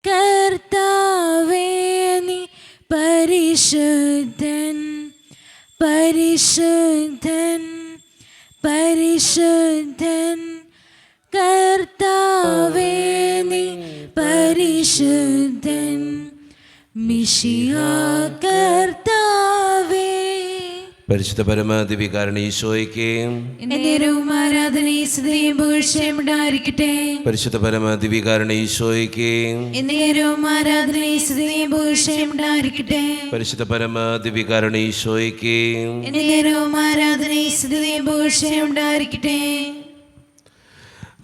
കർത്താവേ നീ പരിശുദ്ധൻ, പരിശുദ്ധൻ, പരിശുദ്ധൻ. കർത്താവേ നീ പരിശുദ്ധൻ, മിശിഹാ കർത്താവേ. പരിശുദ്ധ പരമാദിവികാരണ ഈശോയ്ക്ക് എന്നേരവും ആരാധനയും സ്തുതിയും പുകഴ്ചയും ഉണ്ടായിരിക്കട്ടെ. പരിശുദ്ധ പരമാദിവികാരണ ഈശോയ്ക്ക് എന്നേരവും ആരാധനയും സ്തുതിയും പുകഴ്ചയും ഉണ്ടായിരിക്കട്ടെ. പരിശുദ്ധ പരമാദിവികാരണ ഈശോയ്ക്ക് എന്നേരവും ആരാധനയും സ്തുതിയും പുകഴ്ചയും ഉണ്ടായിരിക്കട്ടെ.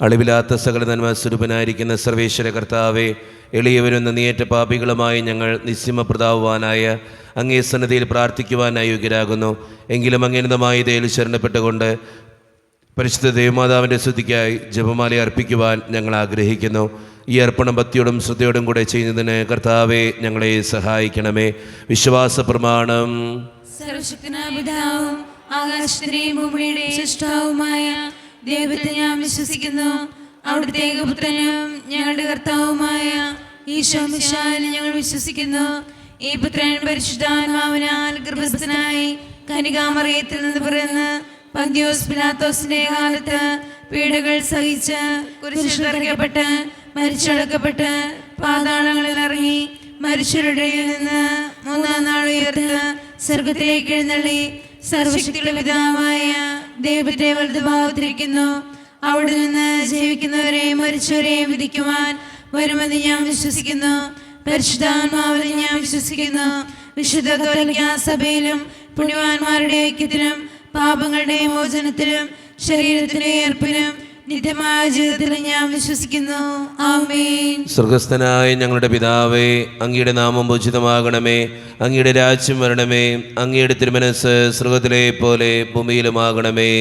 അളിവിലാത്ത സകല നന്മസ്വരൂപനായിരിക്കുന്ന സർവേശ്വര കർത്താവെ, എളിയവരും നന്ദിയേറ്റ പാപികളുമായി ഞങ്ങൾ നിസ്യമപ്രതാവുവാനായ അങ്ങേ സന്നിധിയിൽ പ്രാർത്ഥിക്കുവാനായി യോഗ്യരാകുന്നു. എങ്കിലും അങ്ങേനതമായി ദയയിൽ ശരണപ്പെട്ടുകൊണ്ട് പരിശുദ്ധ ദേവമാതാവിൻ്റെ സ്തുതിക്കായി ജപമാല അർപ്പിക്കുവാൻ ഞങ്ങൾ ആഗ്രഹിക്കുന്നു. ഈ അർപ്പണം ഭക്തിയോടും ശ്രദ്ധയോടും കൂടെ ചെയ്യുന്നതിന് കർത്താവെ ഞങ്ങളെ സഹായിക്കണമേ. വിശ്വാസ പ്രമാണം. സർവശക്തനായ പിതാവും ആകാശത്തിന്റെയും ഭൂമിയുടെയും സൃഷ്ടാവുമായ ദൈവത്തെ ഞാൻ വിശ്വസിക്കുന്നു. അവിടുത്തെ ഏകപുത്രനും ഞങ്ങളുടെ കർത്താവുമായ ഈശോ മിശിഹായിൽ ഞങ്ങൾ വിശ്വസിക്കുന്നു. ഈ പുത്രൻ പരിശുദ്ധാത്മാവിനാൽ ഗർഭസ്ഥനായി കന്യകാമറിയത്തിൽ നിന്ന് പിറന്ന് പന്തിയോസ് പിലാത്തോസിന്റെ കാലത്ത് പീഡകൾ സഹിച്ച് കുരിശിൽ തറയ്ക്കപ്പെട്ട് മരിച്ചടക്കപ്പെട്ട് പാതാളങ്ങളിൽ ഇറങ്ങി മരിച്ചവരുടെ നിന്ന് മൂന്നാം നാൾ ഉയർത്ത് സ്വർഗ്ഗത്തിലേക്ക് എഴുന്നള്ളി സർവശക്തിയുള്ള പിതാവായ ദൈവത്തെ വലതുഭാഗത്തിരിക്കുന്നു. അവിടെ നിന്ന് ജീവിക്കുന്നവരെയും മരിച്ചവരെയും വിധിക്കുവാൻ വരുമെന്ന് ഞാൻ വിശ്വസിക്കുന്നു. പരിശുദ്ധാത്മാവിൽ ഞാൻ വിശ്വസിക്കുന്നു. വിശുദ്ധ കത്തോലിക്കാ സഭയിലും പുണ്യവാന്മാരുടെ ഐക്യത്തിലും പാപങ്ങളുടെ മോചനത്തിലും ശരീരത്തിന്റെ ഏർപ്പിനും നിത്യമായ ജീവിതത്തിൽ ഞാൻ വിശ്വസിക്കുന്നു. ആമേൻ. സ്വർഗസ്ഥനായ ഞങ്ങളുടെ പിതാവേ, അങ്ങയുടെ നാമം പൂജിതമാകണമേ. അങ്ങയുടെ രാജ്യം വരണമേ. അങ്ങയുടെ തിരുമനസ്സ് സ്വർഗത്തിലെ പോലെ ഭൂമിയിലുമാകണമേ.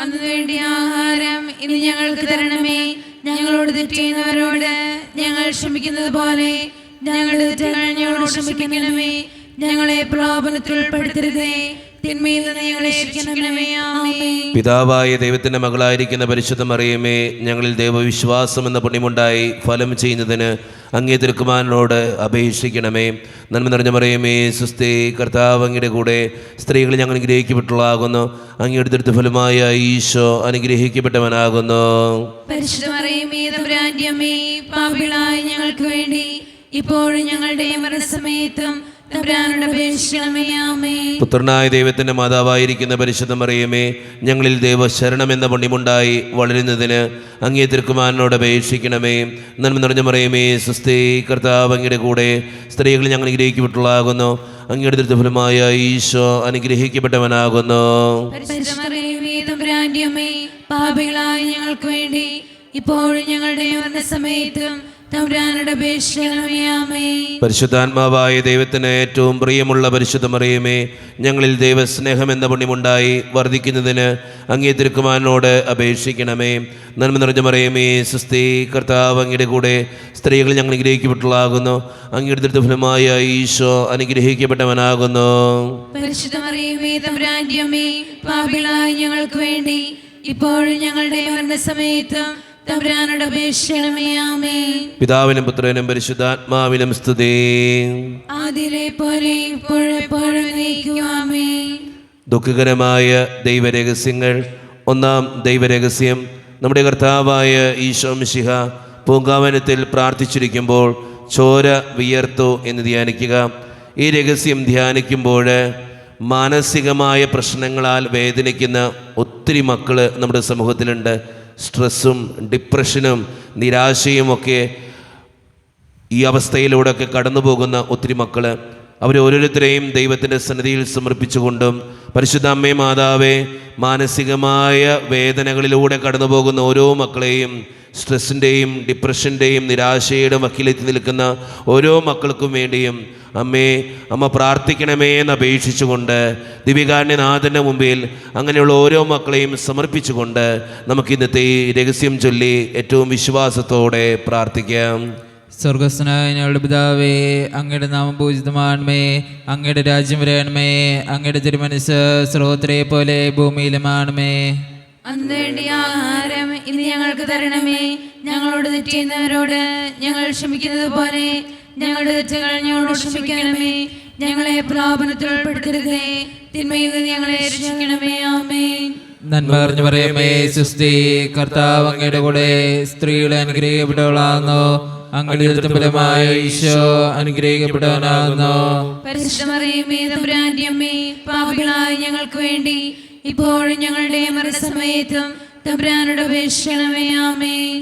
അന്നു വേണ്ടിയ ആഹാരം ഇന്ന് ഞങ്ങൾക്ക് തരണമേ. ഞങ്ങളോട് തെറ്റ് ചെയ്യുന്നവരോട് ഞങ്ങൾ ക്ഷമിക്കുന്നത് പോലെ ഞങ്ങളുടെ തെറ്റുകൾ ഞങ്ങളോട് ക്ഷമിക്കണമേ. ഞങ്ങളെ പ്രലോഭനത്തിൽ ഉൾപ്പെടുത്തരുതേ, തിന്മയിൽ നിന്ന് ഞങ്ങളെ രക്ഷിക്കണമേ. ആമേൻ. പിതാവായ ദൈവത്തിന്റെ മകളായിരിക്കുന്ന പരിശുദ്ധ മറിയമേ, ഞങ്ങളിൽ ദൈവവിശ്വാസം എന്ന പുണ്യമുണ്ടായി ഫലം ചെയ്യുന്നതിന് അങ്ങേ തിരുക്കുമാരനോട് അപേക്ഷിക്കണമേ. നന്മ നിറഞ്ഞ മറിയമേ, സുസ്ഥി, കർത്താവ് അങ്ങയുടെ കൂടെ സ്ത്രീകൾ ഞങ്ങൾ അനുഗ്രഹിക്കപ്പെട്ടുള്ളതാകുന്നു. അങ്ങയുടെ തിരുത്ത ഫലമായ ഈശോ അനുഗ്രഹിക്കപ്പെട്ടവനാകുന്നു. പരിശുദ്ധ മറിയമേ, തമ്പുരാന്റെ അമ്മേ, പാപികളായ ഞങ്ങൾക്ക് വേണ്ടി ഇപ്പോഴും ഞങ്ങളുടെ മരണസമയത്തും തമ്പുരാനോട് അപേക്ഷിക്കണമേ. ആമേൻ. പുത്രനായ ദൈവത്തിന്റെ മാതാവായിരിക്കുന്ന പരിശുദ്ധ മറിയമേ, ഞങ്ങളിൽ ദൈവശരണം എന്ന പുണ്യമുണ്ടായി വളരുന്നതിന് അങ്ങേ തിരുക്കുമാരനോട് അപേക്ഷിക്കണമേ. നന്മ നിറഞ്ഞ മറിയമേ, സുസ്ഥി, കർത്താവ് അങ്ങയുടെ കൂടെ സ്ത്രീകൾ ഞങ്ങൾ അനുഗ്രഹിക്കപ്പെട്ടുള്ളതാകുന്നു. അങ്ങയുടെ തിരുഫലമായ ഈശോ അനുഗ്രഹിക്കപ്പെട്ടവനാകുന്നു. പരിശുദ്ധ മറിയമേ, തമ്പുരാന്റെ അമ്മേ, പാപികളായ ഞങ്ങൾക്ക് വേണ്ടി ഇപ്പോഴും ഞങ്ങളുടെ മരണസമയത്തും തമ്പുരാനോട് അപേക്ഷിക്കണമേ. ആമേൻ. പരിശുദ്ധാത്മാവായ ദൈവത്തിന് ഏറ്റവും പ്രിയമുള്ള പരിശുദ്ധ മറിയമേ, ഞങ്ങളിൽ ദൈവസ്നേഹം എന്ന പുണ്യമുണ്ടായി വർദ്ധിക്കുന്നതിന് അങ്ങേ തിരുക്കുമാരനോട് അപേക്ഷിക്കണമേ. നന്മ നിറഞ്ഞ മറിയമേ, സുസ്ഥി, കർത്താവ് അങ്ങയുടെ കൂടെ സ്ത്രീകൾ ഞങ്ങൾ അനുഗ്രഹിക്കപ്പെട്ടുള്ളതാകുന്നു. അങ്ങയുടെ തിരുഫലമായ ഈശോ അനുഗ്രഹിക്കപ്പെട്ടവനാകുന്നു. പരിശുദ്ധ മറിയമേ, തമ്പുരാന്റെ അമ്മേ, പാപികളായ ഞങ്ങൾക്ക് വേണ്ടി ഇപ്പോഴും ഞങ്ങളുടെ മരണസമയത്തും തമ്പുരാനോട് അപേക്ഷിക്കണമേ. ആമേൻ. പിതാവിനും പുത്രനും പരിശുദ്ധാത്മാവിനും സ്തുതി. ആദിയിലെ പോലെ ഇപ്പോഴെപ്പോഴും എന്നേക്കും. ആമേൻ. ദുഃഖകരമായ ദൈവരഹസ്യങ്ങൾ. ഒന്നാം ദൈവരഹസ്യം, നമ്മുടെ കർത്താവായ ഈശോ മിശിഹ പൂങ്കാവനത്തിൽ പ്രാർത്ഥിച്ചിരിക്കുമ്പോൾ ചോര വിയർത്തു എന്ന് ധ്യാനിക്കുക. ഈ രഹസ്യം ധ്യാനിക്കുമ്പോൾ മാനസികമായ പ്രശ്നങ്ങളാൽ വേദനിക്കുന്ന ഒത്തിരി മക്കൾ നമ്മുടെ സമൂഹത്തിലുണ്ട്. സ്ട്രെസ്സും ഡിപ്രഷനും നിരാശയുമൊക്കെ ഈ അവസ്ഥയിലൂടെയൊക്കെ കടന്നു പോകുന്ന ഒത്തിരി മക്കൾ, അവരോരോരുത്തരെയും ദൈവത്തിൻ്റെ സന്നിധിയിൽ സമർപ്പിച്ചുകൊണ്ടും പരിശുദ്ധ അമ്മേ മാതാവേ, മാനസികമായ വേദനകളിലൂടെ കടന്നു പോകുന്ന ഓരോ മക്കളെയും, സ്ട്രെസ്സിൻ്റെയും ഡിപ്രഷൻ്റെയും നിരാശയുടെയും വക്കിലെത്തി നിൽക്കുന്ന ഓരോ മക്കൾക്കും വേണ്ടിയും അമ്മ പ്രാർത്ഥിക്കണമേ എന്ന് അപേക്ഷിച്ചുകൊണ്ട് ദിവ്യകാരുണ്യനാഥൻ്റെ മുമ്പിൽ അങ്ങനെയുള്ള ഓരോ മക്കളെയും സമർപ്പിച്ചുകൊണ്ട് നമുക്ക് ഇന്നത്തെ ഈ രഹസ്യം ചൊല്ലി ഏറ്റവും വിശ്വാസത്തോടെ പ്രാർത്ഥിക്കാം. സ്വർഗസ്ഥനായ ഞങ്ങളുടെ പിതാവേ, അങ്ങയുടെ നാമം പൂജിതമാണമേ. അങ്ങയുടെ രാജ്യം വരണമേ. അങ്ങയുടെ തിരുമനസ്സ് സ്രോതരെ പോലെ ഭൂമിയിലുമാണമേ. അന്ന് വേണ്ടിയ ആഹാരം ഇന്ന് ഞങ്ങൾക്ക് തരണമേ. ഞങ്ങളോട് തെറ്റിയുന്നവരോട് ഞങ്ങൾ ക്ഷമിക്കുന്നത് പോലെ ഞങ്ങളുടെ തെറ്റുകൾ ഞങ്ങളോട് ക്ഷമിക്കണമേ. ഞങ്ങളെ പ്രലോഭനത്തിൽ ഉൾപ്പെടുത്തരുതേ, തിന്മയിൽ നിന്ന് ഞങ്ങളെ രക്ഷിക്കണമേ. ആമേൻ. നന്മ അറിഞ്ഞു പറയുമേ സുസ്തി, കർത്താവ് അങ്ങയുടെ കൂടെ സ്ത്രീകളെ അനുഗ്രഹിക്കപ്പെട്ടവളാകുന്നു. അങ്ങയുടെ ഫലമായ ഈശോ അനുഗ്രഹിക്കപ്പെട്ടവനാകുന്നു. പരിശുദ്ധ മറിയമേ തമ്പുരാന്റെ അമ്മേ, പാപികളായ ഞങ്ങൾക്ക് വേണ്ടി ഇപ്പോഴും ഞങ്ങളുടെ മരണസമയത്തും തമ്പുരാനോട് അപേക്ഷിക്കണമേ. ആമേൻ.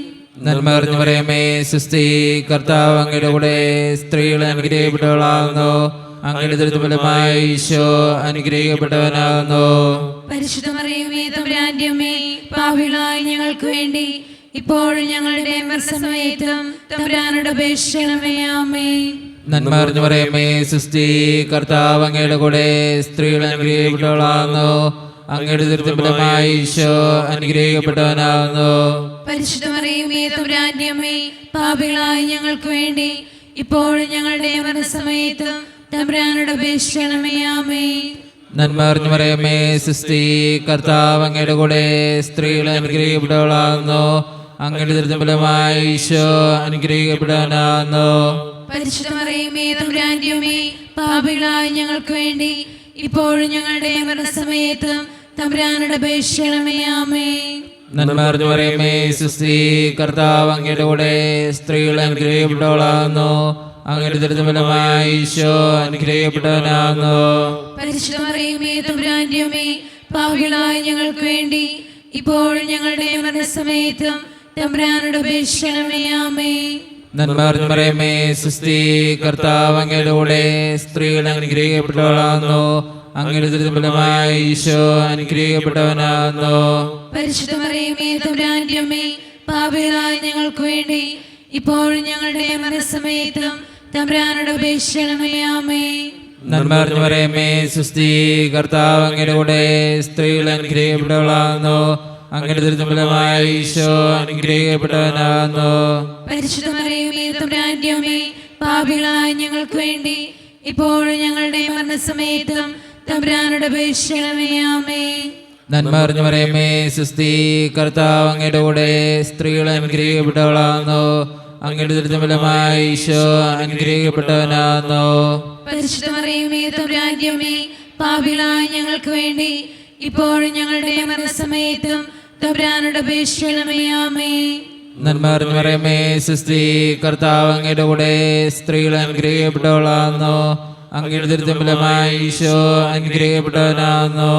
നന്മ അറിഞ്ഞു പറയുമേ സുസ്തി, കർത്താവ് അങ്ങയുടെ കൂടെ സ്ത്രീകളെ അനുഗ്രഹിക്കപ്പെട്ടവളാകുന്നു. അങ്ങയുടെ ഫലമായ ഈശോ അനുഗ്രഹിക്കപ്പെട്ടവനാകുന്നു. പരിശുദ്ധ മറിയമേ തമ്പുരാന്റെ അമ്മേ, പാപികളായ ഞങ്ങൾക്ക് വേണ്ടി ഇപ്പോഴും ഞങ്ങളുടെ മരണസമയത്തും തമ്പുരാനോട് അപേക്ഷിക്കണമേ. ആമേൻ. നന്മ അറിഞ്ഞു പറയുമേ സുസ്തി, കർത്താവ് അങ്ങയുടെ കൂടെ സ്ത്രീകളെ അനുഗ്രഹിക്കപ്പെട്ടവളാകുന്നു. അങ്ങയുടെ ഫലമായ ഈശോ അനുഗ്രഹിക്കപ്പെട്ടവനാകുന്നു. പരിശുദ്ധ മറിയമേ തമ്പുരാന്റെ അമ്മേ, പാപികളായ ഞങ്ങൾക്ക് വേണ്ടി ഇപ്പോഴും ഞങ്ങളുടെ മരണസമയത്തും തമ്പുരാനോട് അപേക്ഷിക്കണമേ. ആമേൻ. നന്മ അറിഞ്ഞു പറയുമേ സുസ്തി, കർത്താവ് അങ്ങയുടെ കൂടെ സ്ത്രീകളെ അനുഗ്രഹിക്കപ്പെട്ടവളാകുന്നു. അങ്ങയുടെ ഫലമായ ഈശോ അനുഗ്രഹിക്കപ്പെട്ടവനാകുന്നു. പരിശുദ്ധ മറിയമേ തമ്പുരാന്റെ അമ്മേ, പാപികളായ ഞങ്ങൾക്ക് വേണ്ടി ഇപ്പോഴും ഞങ്ങളുടെ മരണസമയത്തും തമ്പുരാനോട് അപേക്ഷിക്കണമേ. ആമേൻ. നന്മ അറിഞ്ഞു പറയുമേ സുസ്തി, കർത്താവ് അങ്ങയുടെ കൂടെ സ്ത്രീകളെ അനുഗ്രഹിക്കപ്പെട്ടവളാകുന്നു. അങ്ങയുടെ ഫലമായ ഈശോ അനുഗ്രഹിക്കപ്പെട്ടവനാകുന്നു. പരിശുദ്ധ മറിയമേ തമ്പുരാന്റെ അമ്മേ, പാപികളായ ഞങ്ങൾക്ക് വേണ്ടി ഇപ്പോഴും ഞങ്ങളുടെ മരണസമയത്തും തമ്പുരാനോട് അപേക്ഷിക്കണമേ. ആമേൻ. നന്മ അറിഞ്ഞു പറയുമേ സുസ്തി, കർത്താവ് അങ്ങയുടെ കൂടെ സ്ത്രീകളെ അനുഗ്രഹിക്കപ്പെട്ടവളാകുന്നു. അങ്ങയുടെ ഫലമായ ഈശോ അനുഗ്രഹിക്കപ്പെട്ടവനാകുന്നു. പരിശുദ്ധ മറിയമേ തമ്പുരാന്റെ അമ്മേ, പാപികളായ ഞങ്ങൾക്ക് വേണ്ടി ഇപ്പോഴും ഞങ്ങളുടെ മരണസമയത്തും തമ്പുരാനോട് അപേക്ഷിക്കണമേ. ആമേൻ. നന്മ അറിഞ്ഞു പറയുമേ സുസ്തി, കർത്താവ് അങ്ങയുടെ കൂടെ സ്ത്രീകളെ അനുഗ്രഹിക്കപ്പെട്ടവളാകുന്നു. അങ്ങയുടെ ഫലമായ ഈശോ അനുഗ്രഹിക്കപ്പെട്ടവനാകുന്നു. പരിശുദ്ധ മറിയമേ തമ്പുരാന്റെ അമ്മേ, പാപികളായ ഞങ്ങൾക്ക് വേണ്ടി ഇപ്പോഴും ഞങ്ങളുടെ മരണസമയത്തും തമ്പുരാനോട് അപേക്ഷിക്കണമേ. ആമേൻ. നന്മ അറിഞ്ഞു പറയുമേ സുസ്തി, കർത്താവ് അങ്ങയുടെ കൂടെ സ്ത്രീകളെ അനുഗ്രഹിക്കപ്പെട്ടവളാകുന്നു. അങ്ങയുടെ ഫലമായ ഈശോ അനുഗ്രഹിക്കപ്പെട്ടവനാകുന്നു. പരിശുദ്ധ മറിയമേ തമ്പുരാന്റെ അമ്മേ, പാപികളായ ഞങ്ങൾക്ക് വേണ്ടി ഇപ്പോഴും ഞങ്ങളുടെ മരണസമയത്തും തമ്പുരാനോട് അപേക്ഷിക്കണമേ. ആമേൻ. നന്മ അറിഞ്ഞു പറയുമേ സുസ്തി, കർത്താവ് അങ്ങയുടെ കൂടെ സ്ത്രീകളെ അനുഗ്രഹിക്കപ്പെട്ടവളാകുന്നു. അങ്ങയുടെ ഫലമായ ഈശോ അനുഗ്രഹിക്കപ്പെട്ടവനാകുന്നു.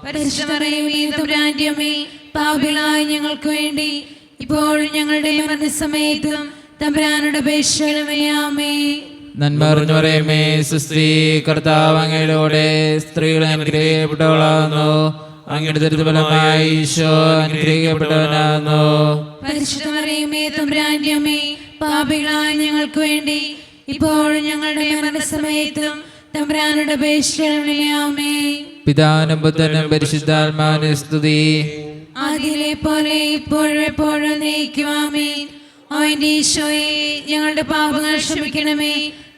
പരിശുദ്ധ മറിയമേ തമ്പുരാന്റെ അമ്മേ, പാപികളായ ഞങ്ങൾക്ക് വേണ്ടി ഇപ്പോഴും ഞങ്ങളുടെ മരണസമയത്തും തമ്പുരാനോട് അപേക്ഷിക്കണമേ. ആമേൻ. നന്മ അറിഞ്ഞു പറയുമേ സുസ്തി, കർത്താവ് അങ്ങയുടെ കൂടെ സ്ത്രീകളെ അനുഗ്രഹിക്കപ്പെട്ടവളാകുന്നു. അങ്ങയുടെ ഫലമായ ഈശോ അനുഗ്രഹിക്കപ്പെട്ടവനാകുന്നു. പരിശുദ്ധ മറിയമേ തമ്പുരാന്റെ അമ്മേ, പാപികളായ ഞങ്ങൾക്ക് വേണ്ടി ഇപ്പോഴും ഞങ്ങളുടെ മരണസമയത്തും തമ്പുരാനോട് അപേക്ഷിക്കണമേ. ആമേൻ. പിതാവിനും പുത്രനും പരിശുദ്ധാത്മാവിനും സ്തുതി. ആദിയിലെ പോലെ ഇപ്പോഴും എപ്പോഴും എന്നേക്കും. ആമേൻ. അവന്റെ ഈശോയെ, ഞങ്ങളുടെ പാപങ്ങൾ ക്ഷമിക്കണമേ,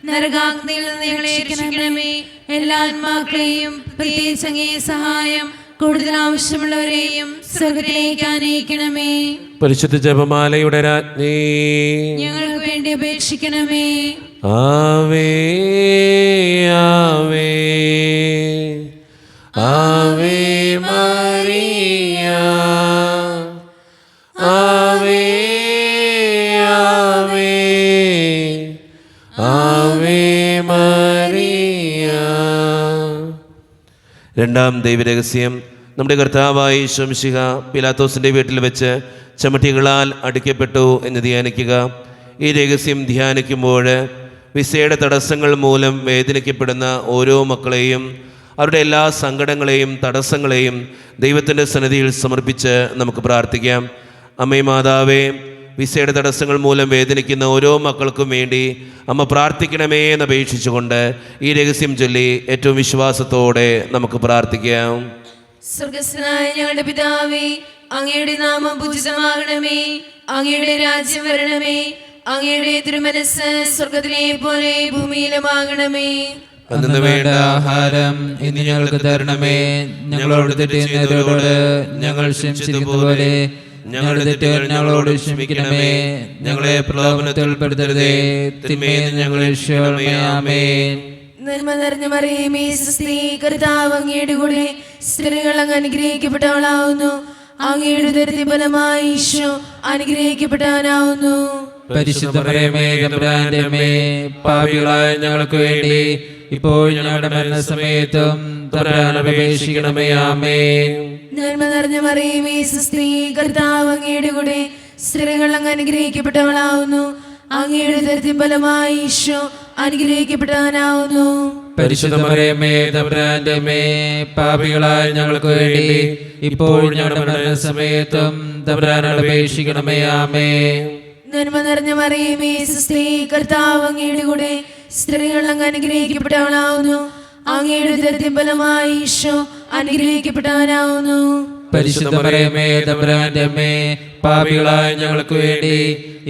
നരകാഗ്നിയിൽ നിന്ന് ഞങ്ങളെ രക്ഷിക്കണമേ. എല്ലാ ആത്മാക്കളെയും പ്രത്യേകിച്ച് അങ്ങേ സഹായം കൂടുതൽ ആവശ്യമുള്ളവരെയും സ്വർഗ്ഗത്തിലേക്ക് ആനയിക്കണമേ. പരിശുദ്ധ ജപമാലയുടെ രാജ്ഞി, ഞങ്ങൾക്ക് വേണ്ടി അപേക്ഷിക്കണമേ. ആവേ ആവേ ആവേ മറിയ, ആവേ ആവേ ആവേ മറിയ. രണ്ടാം ദൈവരഹസ്യം. നമ്മുടെ കർത്താവായ യേശു മിശിഹ പിലാത്തോസിൻ്റെ വീട്ടിൽ വെച്ച് ചമട്ടികളാൽ അടിക്കപ്പെട്ടു എന്ന് ധ്യാനിക്കുക. ഈ രഹസ്യം ധ്യാനിക്കുമ്പോൾ വിസയുടെ തടസ്സങ്ങൾ മൂലം വേദനിക്കപ്പെടുന്ന ഓരോ മക്കളെയും അവരുടെ എല്ലാ സങ്കടങ്ങളെയും തടസ്സങ്ങളെയും ദൈവത്തിൻ്റെ സന്നിധിയിൽ സമർപ്പിച്ച് നമുക്ക് പ്രാർത്ഥിക്കാം. അമ്മേ മാതാവേ, വിസയുടെ തടസ്സങ്ങൾ മൂലം വേദനിക്കുന്ന ഓരോ മക്കൾക്കും വേണ്ടി അമ്മ പ്രാർത്ഥിക്കണമേ എന്ന് അപേക്ഷിച്ചുകൊണ്ട് ഈ രഹസ്യം ചൊല്ലി ഏറ്റവും വിശ്വാസത്തോടെ നമുക്ക് പ്രാർത്ഥിക്കാം. സ്വർഗ്ഗസ്ഥനായ ഞങ്ങളുടെ പിതാവേ, അങ്ങയുടെ നാമം പൂജിതമാകണമേ, അങ്ങയുടെ രാജ്യം വരണമേ, അങ്ങയുടെ തിരുമനസ്സ് സ്വർഗ്ഗത്തിലെ പോലെ ഭൂമിയിലുമാകണമേ. അന്ന് വേണ്ട ആഹാരം ഇന്ന് ഞങ്ങൾക്ക് തരണമേ. ഞങ്ങളോട് തെറ്റിയുന്നവരോട് ഞങ്ങൾ ക്ഷമിച്ചിരിക്കുന്നതുപോലെ ഞങ്ങളുടെ തെറ്റുകൾ ഞങ്ങളോട് ക്ഷമിക്കണമേ. ഞങ്ങളെ പ്രലോഭനത്തിൽ ഉൾപ്പെടുത്തരുതേ, തിന്മയിൽ നിന്ന് ഞങ്ങളെ രക്ഷിക്കണമേ. ആമേൻ. നന്മ നിറഞ്ഞ മറിയമേ സ്വസ്തി, കർത്താവ് അങ്ങയുടെ കൂടെ സ്ത്രീകൾ അങ്ങ് അനുഗ്രഹിക്കപ്പെട്ടവളാവുന്നു. അങ്ങയുടെ ഉദരത്തിൻ ഫലമായി ഈശോ അനുഗ്രഹിക്കപ്പെട്ടവനാവുന്നു. പരിശുദ്ധ മറിയമേ തമ്പുരാന്റെ അമ്മേ, പാപികളായ ഞങ്ങൾക്ക് വേണ്ടി ഇപ്പോൾ ഞങ്ങളുടെ മരണസമയത്തും തമ്പുരാനോട് അപേക്ഷിക്കണമേ. ആമേൻ. നന്മ നിറഞ്ഞ മറിയമേ സ്വസ്തി, കർത്താവ് അങ്ങയുടെ കൂടെ സ്ത്രീകൾ അങ്ങ് അനുഗ്രഹിക്കപ്പെട്ടവളാവുന്നു. അങ്ങയുടെ ഉദരത്തിൻ ഫലമായി ഈശോ അനുഗ്രഹിക്കപ്പെട്ടവനാവുന്നു. പരിശുദ്ധ മറിയമേ തമ്പുരാന്റെ അമ്മേ, പാപികളായ ഞങ്ങൾക്ക് വേണ്ടി ഇപ്പോൾ ഞങ്ങളുടെ മരണസമയത്തും തമ്പുരാനോട് അപേക്ഷിക്കണമേ. ആമേൻ. നന്മ നിറഞ്ഞ മറിയമേ സ്വസ്തി, കർത്താവ് അങ്ങയുടെ കൂടെ സ്ത്രീകൾ അങ്ങ് അനുഗ്രഹിക്കപ്പെട്ടവളാവുന്നു. അങ്ങയുടെ ഉദരത്തിൻ ഫലമായി ഈശോ അനുഗ്രഹിക്കപ്പെട്ടവനാവുന്നു. പരിശുദ്ധ മറിയമേ തമ്പുരാന്റെ അമ്മേ, പാപികളായ ഞങ്ങൾക്ക് വേണ്ടി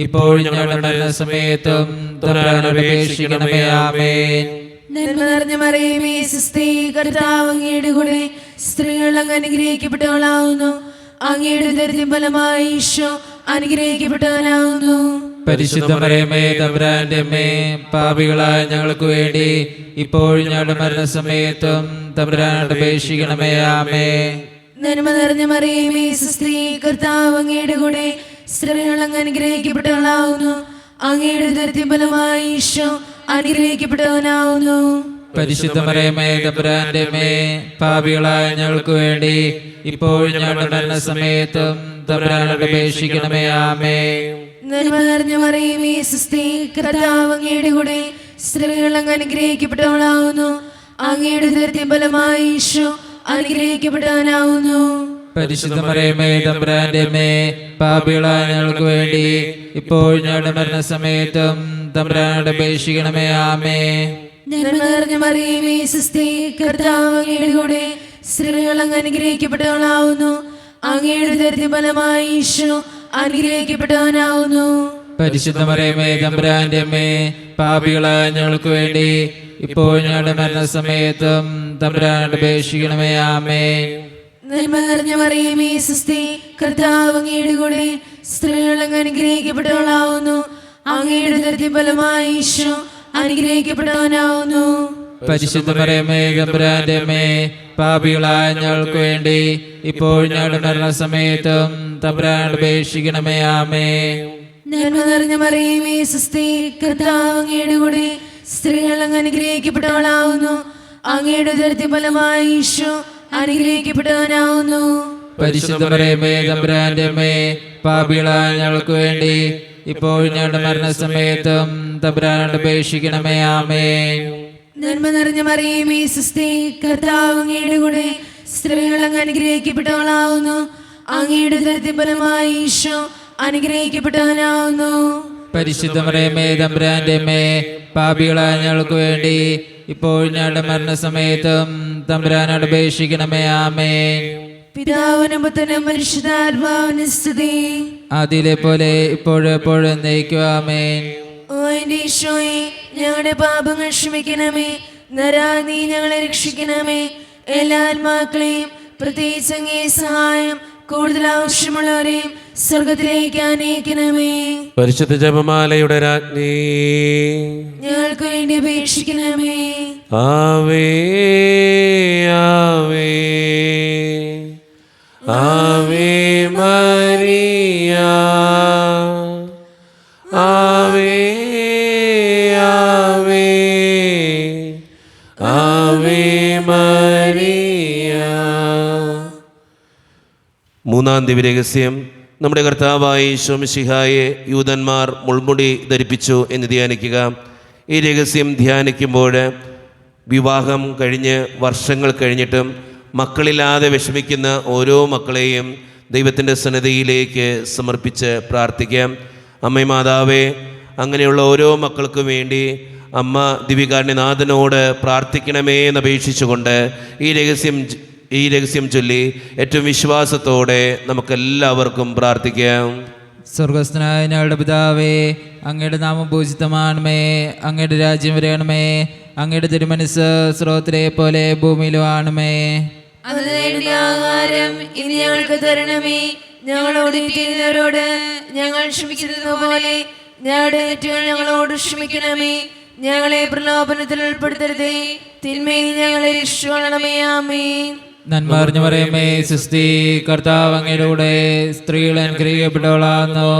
ഇപ്പോൾ ഞങ്ങളുടെ മരണസമയത്തും തമ്പുരാനോട് അപേക്ഷിക്കണമേ. ആമേൻ. നന്മ നിറഞ്ഞ മറിയമേ സ്വസ്തി, കർത്താവ് അങ്ങയുടെ കൂടെ സ്ത്രീകൾ അങ്ങ് അനുഗ്രഹിക്കപ്പെട്ടവളാവുന്നു. അങ്ങയുടെ ഉദരത്തിൻ ഫലമായി ഈശോ അനുഗ്രഹിക്കപ്പെട്ടവനാവുന്നു. പരിശുദ്ധ മറിയമേ തമ്പുരാന്റെ അമ്മേ, പാപികളായ ഞങ്ങൾക്ക് വേണ്ടി ഇപ്പോൾ ഞങ്ങളുടെ മരണസമയത്തും തമ്പുരാനോട് അപേക്ഷിക്കണമേ. ആമേൻ. നന്മ നിറഞ്ഞ മറിയമേ സ്വസ്തി, കർത്താവ് അങ്ങയുടെ കൂടെ സ്ത്രീകൾ അങ്ങ് അനുഗ്രഹിക്കപ്പെട്ടവളാവുന്നു. അങ്ങയുടെ ഉദരത്തിൻ ഫലമായി ഈശോ അനുഗ്രഹിക്കപ്പെട്ടവനാവുന്നു. പരിശുദ്ധ മറിയമേ തമ്പുരാന്റെ അമ്മേ, പാപികളായ ഞങ്ങൾക്ക് വേണ്ടി ഇപ്പോൾ ഞങ്ങളുടെ മരണസമയത്തും തമ്പുരാനോട് അപേക്ഷിക്കണമേ. ആമേൻ. നന്മ നിറഞ്ഞ മറിയമേ സ്വസ്തി, കർത്താവ് അങ്ങയുടെ കൂടെ സ്ത്രീകൾ അങ്ങ് അനുഗ്രഹിക്കപ്പെട്ടവളാവുന്നു. അങ്ങയുടെ ഉദരത്തിൻ ഫലമായി ഈശോ അനുഗ്രഹിക്കപ്പെട്ടവനാവുന്നു. പരിശുദ്ധ മറിയമേ തമ്പുരാന്റെ അമ്മേ, പാപികളായ ഞങ്ങൾക്ക് വേണ്ടി ഇപ്പോൾ ഞങ്ങളുടെ മരണസമയത്തും തമ്പുരാനോട് അപേക്ഷിക്കണമേ. ആമേൻ. നന്മ നിറഞ്ഞ മറിയമേ സ്വസ്തി, കർത്താവ് അങ്ങയുടെ കൂടെ സ്ത്രീകൾ അങ്ങ് അനുഗ്രഹിക്കപ്പെട്ടവളാവുന്നു. അങ്ങയുടെ ഉദരത്തിൻ ഫലമായി ഈശോ അനുഗ്രഹിക്കപ്പെട്ടവനാവുന്നു. പരിശുദ്ധ മറിയമേ തമ്പുരാന്റെ അമ്മേ, പാപികളായ ഞങ്ങൾക്ക് വേണ്ടി ഇപ്പോൾ ഞങ്ങളുടെ മരണസമയത്തും തമ്പുരാനോട് അപേക്ഷിക്കണമേ. ആമേൻ. നന്മ നിറഞ്ഞ മറിയമേ സ്വസ്തി, കർത്താവ് അങ്ങയുടെ കൂടെ സ്ത്രീകൾ അങ്ങ് അനുഗ്രഹിക്കപ്പെട്ടവളാവുന്നു. അങ്ങയുടെ ഉദരത്തിൻ ഫലമായി ഈശോ അനുഗ്രഹിക്കപ്പെട്ടവനാവുന്നു. പരിശുദ്ധ മറിയമേ തമ്പുരാന്റെ അമ്മേ, പാപികളായ ഞങ്ങൾക്ക് വേണ്ടി ഇപ്പോൾ ഞങ്ങളുടെ മരണസമയത്തും തമ്പുരാനോട് അപേക്ഷിക്കണമേ. ആമേൻ. നന്മ നിറഞ്ഞ മറിയമേ സ്വസ്തി, കർത്താവ് അങ്ങയുടെ കൂടെ സ്ത്രീകൾ അങ്ങ് അനുഗ്രഹിക്കപ്പെട്ടവളാവുന്നു. അങ്ങയുടെ ഉദരത്തിൻ ഫലമായി ഈശോ അനുഗ്രഹിക്കപ്പെട്ടവനാവുന്നു. പരിശുദ്ധ മറിയമേ തമ്പുരാന്റെ അമ്മേ, പാപികളായ ഞങ്ങൾക്ക് വേണ്ടി ഇപ്പോൾ ഞങ്ങളുടെ മരണസമയത്തും തമ്പുരാനോട് അപേക്ഷിക്കണമേ. ആമേൻ. നന്മ നിറഞ്ഞ മറിയമേ സ്വസ്തി, കർത്താവ് അങ്ങയുടെ കൂടെ സ്ത്രീകൾ അങ്ങ് അനുഗ്രഹിക്കപ്പെട്ടവളാവുന്നു. അങ്ങയുടെ ഉദരത്തിൻ ഫലമായി ഈശോ അനുഗ്രഹിക്കപ്പെട്ടവനാവുന്നു. പരിശുദ്ധ മറിയമേ തമ്പുരാന്റെ അമ്മേ, പാപികളായ ഞങ്ങൾക്ക് വേണ്ടി ഇപ്പോൾ ഞങ്ങളുടെ മരണസമയത്തും തമ്പുരാനോട് അപേക്ഷിക്കണമേ. ആമേൻ. പിതാവിനും പുത്രനും പരിശുദ്ധാത്മാവിനും സ്തുതി. ആദിയിലെ പോലെ ഇപ്പോഴും എപ്പോഴും എന്നേക്കും. ആമേൻ. ഓ എന്റെ ഈശോയെ, ഞങ്ങളുടെ പാപങ്ങൾ ക്ഷമിക്കണമേ. നരാ നീ ഞങ്ങളെ രക്ഷിക്കണമേ. എല്ലാ ആത്മാക്കളെയും പ്രത്യേകിച്ച് അങ്ങേ സഹായം കൂടുതൽ ആവശ്യമുള്ളവരെയും സ്വർഗത്തിലേക്ക് അനയിക്കണമേ. പരിശുദ്ധ ജപമാലയുടെ രാജ്ഞി, ഞങ്ങൾക്ക് വേണ്ടി അപേക്ഷിക്കണമേ. ആവേ ആവേ ആവേ മരിയ, ആവേ ആവേ ആവേ മരിയ. മൂന്നാം ദിവ്യരഹസ്യം, നമ്മുടെ കർത്താവായ ഈശോ മിശിഹായെ യൂദന്മാർ മുൾമുടി ധരിപ്പിച്ചു എന്ന് ധ്യാനിക്കുക. ഈ രഹസ്യം ധ്യാനിക്കുമ്പോൾ വിവാഹം കഴിഞ്ഞ് വർഷങ്ങൾ കഴിഞ്ഞിട്ടും മക്കളില്ലാതെ വിഷമിക്കുന്ന ഓരോ മക്കളെയും ദൈവത്തിൻ്റെ സന്നിധിയിലേക്ക് സമർപ്പിച്ച് പ്രാർത്ഥിക്കാം. അമ്മേ മാതാവേ, അങ്ങനെയുള്ള ഓരോ മക്കൾക്കും വേണ്ടി അമ്മ ദിവികാരുണ്യനാഥനോട് പ്രാർത്ഥിക്കണമേ എന്നപേക്ഷിച്ചുകൊണ്ട് ഈ രഹസ്യം ചൊല്ലി ഏറ്റവും വിശ്വാസത്തോടെ നമുക്കെല്ലാവർക്കും പ്രാർത്ഥിക്കാം. സ്വർഗസ്ഥനായ ഞങ്ങളുടെ പിതാവേ, അങ്ങയുടെ നാമം പൂജിതമാണമേ. അങ്ങയുടെ രാജ്യം വരണമേ. അങ്ങയുടെ തിരുമനസ്സ് സ്രോതത്തിലെ പോലെ ഭൂമിയിലും ആണമേ. അതിനുവേണ്ടി ആഹാരം ഇനി ഞങ്ങൾക്ക് തരണമേ. ഞങ്ങളോട് ചെയ്യുന്നവരോട് ഞങ്ങൾ ക്ഷമിക്കുന്നത് പോലെ ഞങ്ങളുടെ തെറ്റുകൾ ഞങ്ങളോട് ക്ഷമിക്കണമേ. ഞങ്ങളെ പ്രലോഭനത്തിൽ ഉൾപ്പെടുത്തരുതേ, തിന്മയിൽ ഞങ്ങളെ രക്ഷിക്കണമേ. ആമേൻ. നന്മ അറിഞ്ഞു പറയുമേ സുസ്തി, കർത്താവ് അങ്ങയിലൂടെ സ്ത്രീകൾ അനുഗ്രഹിക്കപ്പെട്ടവളാകുന്നു.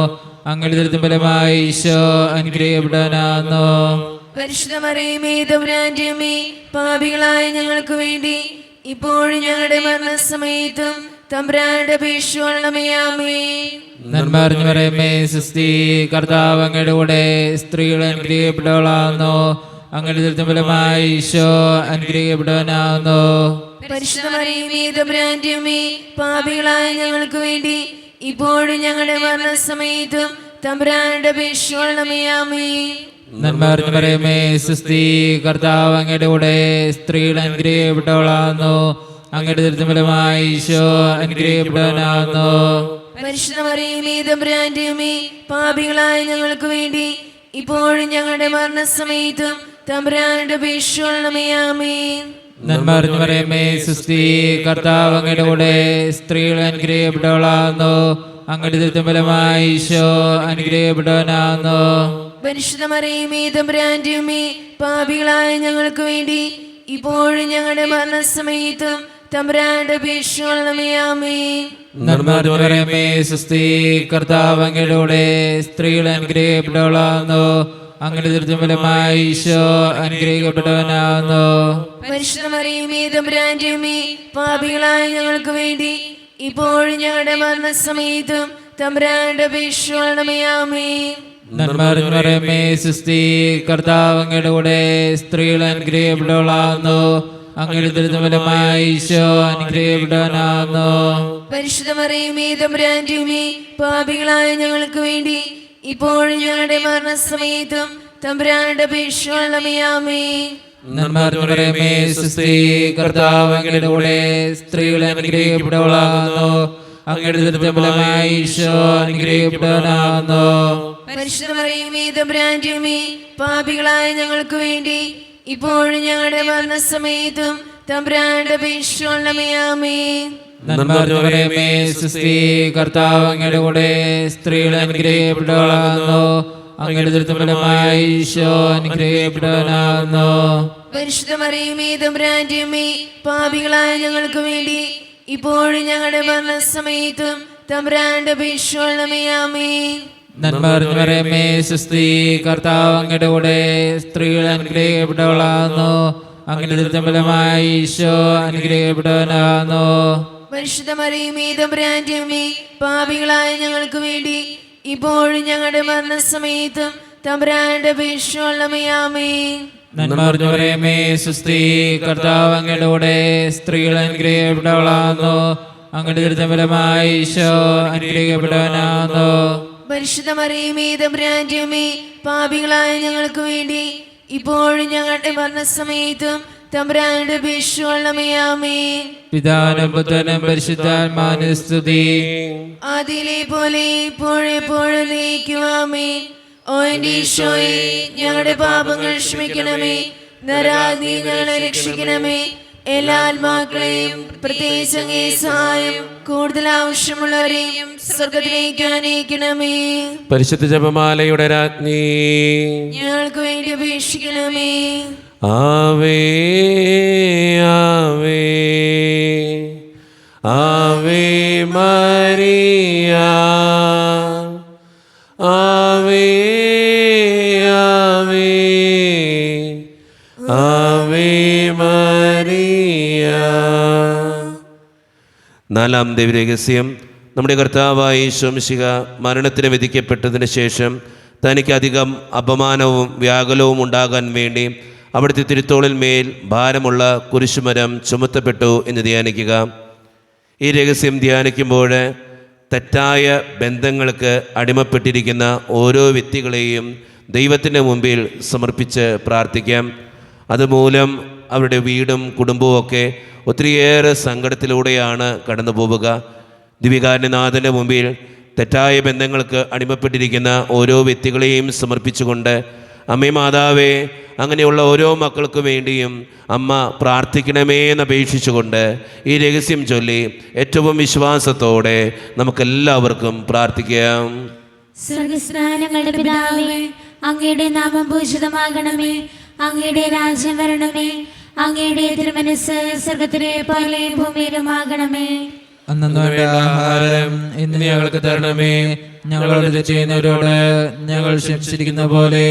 അങ്ങയുടെ ദുരിതം ഫലമായി ഈശോ അനുഗ്രഹിക്കപ്പെട്ടവനാകുന്നു. പരിശുദ്ധ മറിയമേ തമ്പുരാന്റെ അമ്മേ, പാപികളായ ഞങ്ങൾക്ക് വേണ്ടി ഇപ്പോഴും ഞങ്ങളുടെ മരണസമയത്തും തമ്പുരാന്റെ അപേക്ഷ കൊള്ളണമേ. ആമേൻ. നന്മ അറിഞ്ഞു പറയുമേ സുസ്തി, കർത്താവ് അങ്ങയുടെ കൂടെ സ്ത്രീകൾ അനുഗ്രഹിക്കപ്പെട്ടവളാകുന്നു. അങ്ങയുടെ ദുരിതം ഫലമായി ഈശോ അനുഗ്രഹിക്കപ്പെട്ടവനാകുന്നു. പരിശുദ്ധ മറിയമേ തമ്പുരാന്റെ അമ്മേ, പാപികളായ ഞങ്ങൾക്ക് വേണ്ടി ഇപ്പോഴും ഞങ്ങളുടെ മരണസമയത്തും തമ്പുരാന്റെ അപേക്ഷ കൊള്ളണമേ. ആമേൻ. നന്മ അറിഞ്ഞു പറയുമേ സുസ്തി, കർത്താവ് അങ്ങയുടെ കൂടെ സ്ത്രീകൾ അനുഗ്രഹിക്കപ്പെട്ടവളാകുന്നു. അങ്ങയുടെ ദുരിതം ഫലമായി ഈശോ അനുഗ്രഹിക്കപ്പെട്ടവനാകുന്നു. പരിശുദ്ധ മറിയമേ തമ്പുരാന്റെ അമ്മേ, പാപികളായ ഞങ്ങൾക്ക് വേണ്ടി ഇപ്പോഴും ഞങ്ങളുടെ മരണസമയത്തും തമ്പുരാന്റെ അപേക്ഷ കൊള്ളണമേ. ആമേൻ. നന്മ അറിഞ്ഞു പറയുമേ സുസ്തി, കർത്താവ് അങ്ങയുടെ കൂടെ സ്ത്രീകൾ അനുഗ്രഹിക്കപ്പെട്ടവളാകുന്നു. അങ്ങയുടെ ദുരിതം ഫലമായി ഈശോ അനുഗ്രഹിക്കപ്പെട്ടവനാകുന്നു. പരിശുദ്ധ മറിയമേ തമ്പുരാന്റെ അമ്മേ, പാപികളായ ഞങ്ങൾക്ക് വേണ്ടി ഇപ്പോഴും ഞങ്ങളുടെ മരണസമയത്തും തമ്പുരാന്റെ അപേക്ഷ കൊള്ളണമേ. ആമേൻ. നന്മ അറിഞ്ഞു പറയുമേ സുസ്തി, കർത്താവ് അങ്ങയുടെ കൂടെ സ്ത്രീകൾ അനുഗ്രഹിക്കപ്പെട്ടവളാകുന്നു. അങ്ങയുടെ ദുരിതം ഫലമായി ഈശോ അനുഗ്രഹിക്കപ്പെട്ടവനാകുന്നു. പരിശുദ്ധ മറിയമേ തമ്പുരാന്റെ അമ്മേ, പാപികളായ ഞങ്ങൾക്ക് വേണ്ടി ഇപ്പോഴും ഞങ്ങളുടെ മരണസമയത്തും തമ്പുരാന്റെ അപേക്ഷ കൊള്ളണമേ. ആമേൻ. നന്മ അറിഞ്ഞു പറയുമേ സുസ്തി, കർത്താവ് അങ്ങയുടെ കൂടെ സ്ത്രീകൾ അനുഗ്രഹിക്കപ്പെട്ടവളാകുന്നു. അങ്ങയുടെ ദുരിതം ഫലമായി ഈശോ അനുഗ്രഹിക്കപ്പെട്ടവനാകുന്നു. പരിശുദ്ധ മറിയമേ തമ്പുരാന്റെ അമ്മേ, പാപികളായ ഞങ്ങൾക്ക് വേണ്ടി ഇപ്പോഴും ഞങ്ങളുടെ മരണസമയത്തും തമ്പുരാന്റെ അപേക്ഷ കൊള്ളണമേ. ആമേൻ. നന്മ അറിഞ്ഞു പറയുമേ സുസ്തി, കർത്താവ് അങ്ങയുടെ കൂടെ സ്ത്രീകൾ അനുഗ്രഹിക്കപ്പെട്ടവളാകുന്നു. അങ്ങയുടെ ദുരിതം ഫലമായി ഈശോ അനുഗ്രഹിക്കപ്പെട്ടവനാകുന്നു. പരിശുദ്ധ മറിയമേ തമ്പുരാന്റെ അമ്മേ, പാപികളായ ഞങ്ങൾക്ക് വേണ്ടി ഇപ്പോഴും ഞങ്ങളുടെ മരണസമയത്തും തമ്പുരാന്റെ അപേക്ഷ കൊള്ളണമേ. ആമേൻ. നന്മ അറിഞ്ഞു പറയുമേ സുസ്തി, കർത്താവ് അങ്ങയുടെ കൂടെ സ്ത്രീകൾ അനുഗ്രഹിക്കപ്പെട്ടവളാകുന്നു. അങ്ങയുടെ ദുരിതം ഫലമായി ഈശോ അനുഗ്രഹിക്കപ്പെട്ടവനാകുന്നു. പരിശുദ്ധ മറിയമേ തമ്പുരാന്റെ അമ്മേ, പാപികളായ ഞങ്ങൾക്ക് വേണ്ടി ഇപ്പോഴും ഞങ്ങളുടെ മരണസമയത്തും തമ്പുരാന്റെ അപേക്ഷ കൊള്ളണമേ. ആമേൻ. നന്മ അറിഞ്ഞു പറയുമേ സുസ്തി, കർത്താവ് അങ്ങയുടെ കൂടെ സ്ത്രീകൾ അനുഗ്രഹിക്കപ്പെട്ടവളാകുന്നു. അങ്ങയുടെ ദുരിതം ഫലമായി ഈശോ അനുഗ്രഹിക്കപ്പെട്ടവനാകുന്നു. പരിശുദ്ധ മറിയമേ തമ്പുരാന്റെ അമ്മേ, പാപികളായ ഞങ്ങൾക്ക് വേണ്ടി ഇപ്പോഴും ഞങ്ങളുടെ മരണസമയത്തും തമ്പുരാന്റെ അപേക്ഷ കൊള്ളണമേ. ആമേൻ. നന്മ അറിഞ്ഞു പറയുമേ സുസ്തി, കർത്താവ് അങ്ങയുടെ കൂടെ സ്ത്രീകൾ അനുഗ്രഹിക്കപ്പെട്ടവളാകുന്നു. അങ്ങയുടെ ദുരിതം ഫലമായി ഈശോ അനുഗ്രഹിക്കപ്പെട്ടവനാകുന്നു. പരിശുദ്ധ മറിയമേ തമ്പുരാന്റെ അമ്മേ, പാപികളായ ഞങ്ങൾക്ക് വേണ്ടി ഇപ്പോഴും ഞങ്ങളുടെ മരണസമയത്തും തമ്പുരാന്റെ അപേക്ഷ കൊള്ളണമേ. ആമേൻ. പിതാവിനും പുത്രനും പരിശുദ്ധാത്മാവിനും സ്തുതി. ആദിയിലെ പോലെ ഇപ്പോഴെപ്പോഴും നീക്കും. ആമേൻ. ഓ എന്റെ ഈശോയെ, ഞങ്ങളുടെ പാപങ്ങൾ ക്ഷമിക്കണമേ. നരാഗ്നി ഞങ്ങളെ രക്ഷിക്കണമേ. എല്ലാ ആത്മാക്കളെയും പ്രത്യേകിച്ച് അങ്ങേ സഹായം കൂടുതൽ ആവശ്യമുള്ളവരെയും സ്വർഗത്തിലേക്ക് അനയിക്കണമേ. പരിശുദ്ധ ജപമാലയുടെ രാജ്ഞി, ഞങ്ങൾക്ക് വേണ്ടി അപേക്ഷിക്കണമേ. ആവേ ആവേ ആവേ മരിയ, ആവേ ആവേ ആവേ മരിയ. നാലാം ദൈവരഹസ്യം, നമ്മുടെ കർത്താവായ യേശു മിശിഹ മരണത്തിന് വിധിക്കപ്പെട്ടതിന് ശേഷം തനിക്ക് അധികം അപമാനവും വ്യാകുലവും ഉണ്ടാകാൻ വേണ്ടി അവിടുത്തെ തിരുത്തോളിൽ മേൽ ഭാരമുള്ള കുരിശുമരം ചുമത്തപ്പെട്ടു എന്ന് ധ്യാനിക്കുക. ഈ രഹസ്യം ധ്യാനിക്കുമ്പോൾ തെറ്റായ ബന്ധങ്ങൾക്ക് അടിമപ്പെട്ടിരിക്കുന്ന ഓരോ വ്യക്തികളെയും ദൈവത്തിൻ്റെ മുമ്പിൽ സമർപ്പിച്ച് പ്രാർത്ഥിക്കാം. അതുമൂലം അവരുടെ വീടും കുടുംബവും ഒക്കെ ഒത്തിരിയേറെ സങ്കടത്തിലൂടെയാണ് കടന്നു പോവുക. ദിവ്യകാരുണ്യനാഥൻ്റെ മുമ്പിൽ തെറ്റായ ബന്ധങ്ങൾക്ക് അടിമപ്പെട്ടിരിക്കുന്ന ഓരോ വ്യക്തികളെയും സമർപ്പിച്ചുകൊണ്ട് അമ്മേ മാതാവേ, അങ്ങനെയുള്ള ഓരോ മക്കൾക്ക് വേണ്ടിയും അമ്മ പ്രാർത്ഥിക്കണമേ എന്ന് അപേക്ഷിച്ചുകൊണ്ട് ഈ രഹസ്യം ചൊല്ലി ഏറ്റവും വിശ്വാസത്തോടെ നമുക്കെല്ലാവർക്കും പ്രാർത്ഥിക്കാം. സ്വർഗസ്നാനങ്ങളുടെ പിതാവേ, അങ്ങയുടെ നാമം പൂജിതമാകണമേ, അങ്ങയുടെ രാജ്യം വരണമേ, അങ്ങയുടെ തിരുമനസ്സ് സ്വർഗത്തിലെ പോലെ ഭൂമിയിലുമാകണമേ. അന്നു വേണ്ട ആഹാരം ഇന്ന് ഞങ്ങൾക്ക് തരണമേ. ഞങ്ങളോട് തെറ്റ് ചെയ്യുന്നവരോട് ഞങ്ങൾ ക്ഷമിച്ചിരിക്കുന്ന പോലെ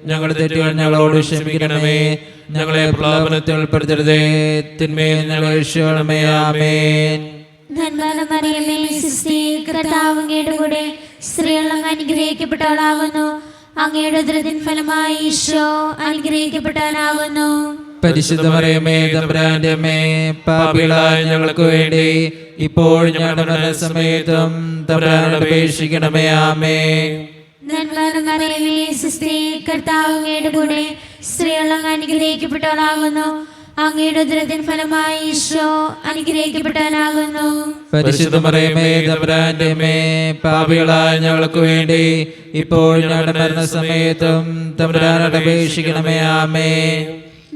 ഞങ്ങളുടെ തെറ്റുകൾ ഞങ്ങളോട് ക്ഷമിക്കണമേ. ഞങ്ങളെ പ്രലോഭനത്തിൽ ഉൾപ്പെടുത്തരുതേ, തിന്മയിൽ ഞങ്ങളെ രക്ഷിക്കണമേ. ആമേൻ. നന്മ മറിയമേ, സുസ്തി, കർത്താവ് അങ്ങയുടെ കൂടെ, സ്ത്രീകൾ അങ്ങ് അനുഗ്രഹിക്കപ്പെട്ടവളാകുന്നു. അങ്ങയുടെ ഉദരത്തിൻ ഫലമായി ഈശോ അനുഗ്രഹിക്കപ്പെട്ടവനാകുന്നു. പരിശുദ്ധ മറിയമേ, തമ്പുരാന്റെ അമ്മേ, പാപികളായ ഞങ്ങൾക്ക് വേണ്ടി ഇപ്പോൾ ഞങ്ങളുടെ മരണസമയത്തും തമ്പുരാനോട് അപേക്ഷിക്കണമേ. ആമേൻ. നന്മ മറിയമേ, സുസ്തി, കർത്താവ് അങ്ങയുടെ കൂടെ, സ്ത്രീകൾ അങ്ങ് അനുഗ്രഹിക്കപ്പെട്ടവളാകുന്നു. അങ്ങയുടെ ഉദരത്തിൻ ഫലമായി ഈശോ അനുഗ്രഹിക്കപ്പെട്ടവനാകുന്നു. പരിശുദ്ധ മറിയമേ, തമ്പുരാന്റെ അമ്മേ, പാപികളായ ഞങ്ങൾക്ക് വേണ്ടി ഇപ്പോൾ ഞങ്ങളുടെ മരണസമയത്തും തമ്പുരാനോട് അപേക്ഷിക്കണമേ. ആമേൻ.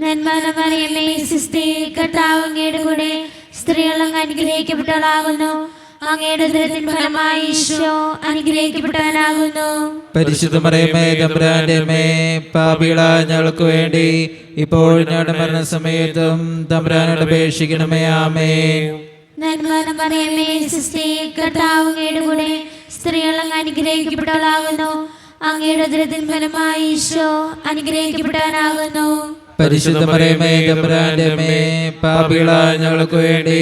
നന്മ മറിയമേ, സുസ്തി, കർത്താവ് അങ്ങയുടെ കൂടെ, സ്ത്രീകൾ അങ്ങ് അനുഗ്രഹിക്കപ്പെട്ടവളാകുന്നു. അങ്ങയുടെ ഉദരത്തിൻ ഫലമായി ഈശോ അനുഗ്രഹിക്കപ്പെട്ടവനാകുന്നു. പരിശുദ്ധ മറിയമേ, തമ്പുരാന്റെ അമ്മേ, പാപികളായ ഞങ്ങൾക്ക് വേണ്ടി ഇപ്പോൾ ഞങ്ങളുടെ മരണസമയത്തും തമ്പുരാനോട് അപേക്ഷിക്കണമേ. ആമേൻ. നന്മ മറിയമേ, സുസ്തി, കർത്താവ് അങ്ങയുടെ കൂടെ, സ്ത്രീകൾ അങ്ങ് അനുഗ്രഹിക്കപ്പെട്ടവളാകുന്നു. അങ്ങയുടെ ഉദരത്തിൻ ഫലമായി ഈശോ അനുഗ്രഹിക്കപ്പെട്ടവനാകുന്നു. പരിശുദ്ധ മറിയമേ, തമ്പുരാന്റെ അമ്മേ, പാപികളായ ഞങ്ങൾക്ക് വേണ്ടി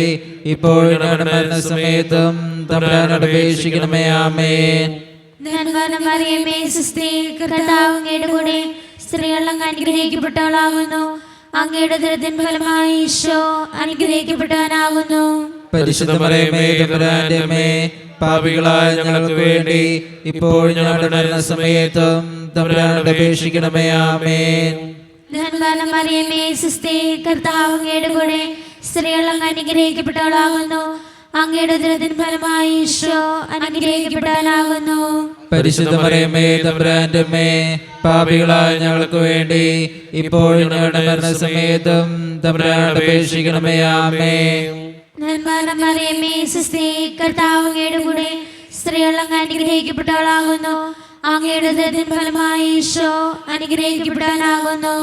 ഇപ്പോൾ ഞങ്ങളുടെ മരണസമയത്തും തമ്പുരാനോട് അപേക്ഷിക്കണമേ. ആമേൻ. നന്മ മറിയമേ, സുസ്തി, കർത്താവ് അങ്ങയുടെ കൂടെ, സ്ത്രീകൾ അങ്ങ് അനുഗ്രഹിക്കപ്പെട്ടവളാകുന്നു. അങ്ങയുടെ ഉദരത്തിൻ ഫലമായി ഈശോ അനുഗ്രഹിക്കപ്പെട്ടവനാകുന്നു. പരിശുദ്ധ മറിയമേ, തമ്പുരാന്റെ അമ്മേ, പാപികളായ ഞങ്ങൾക്ക് വേണ്ടി ഇപ്പോൾ ഞങ്ങളുടെ മരണസമയത്തും തമ്പുരാനോട് അപേക്ഷിക്കണമേ. ആമേൻ. നന്മ മറിയമേ, സുസ്തി, കർത്താവ് അങ്ങയുടെ കൂടെ, സ്ത്രീകൾ അങ്ങ് അനുഗ്രഹിക്കപ്പെട്ടവളാകുന്നു. അങ്ങയുടെ ഉദരത്തിൻ ഫലമായി ഈശോ അനുഗ്രഹിക്കപ്പെട്ടവനാകുന്നു. പരിശുദ്ധ മറിയമേ, തമ്പുരാന്റെ അമ്മേ, പാപികളായ ഞങ്ങൾക്ക് വേണ്ടി ഇപ്പോൾ ഞങ്ങളുടെ മരണസമയത്തും തമ്പുരാനോട് അപേക്ഷിക്കണമേ. ആമേൻ. നന്മ മറിയമേ, സുസ്തി, കർത്താവ് അങ്ങയുടെ കൂടെ, സ്ത്രീകൾ അങ്ങ് അനുഗ്രഹിക്കപ്പെട്ടവളാകുന്നു. അങ്ങയുടെ ഉദരത്തിൻ ഫലമായി ഈശോ അനുഗ്രഹിക്കപ്പെട്ടവനാകുന്നു.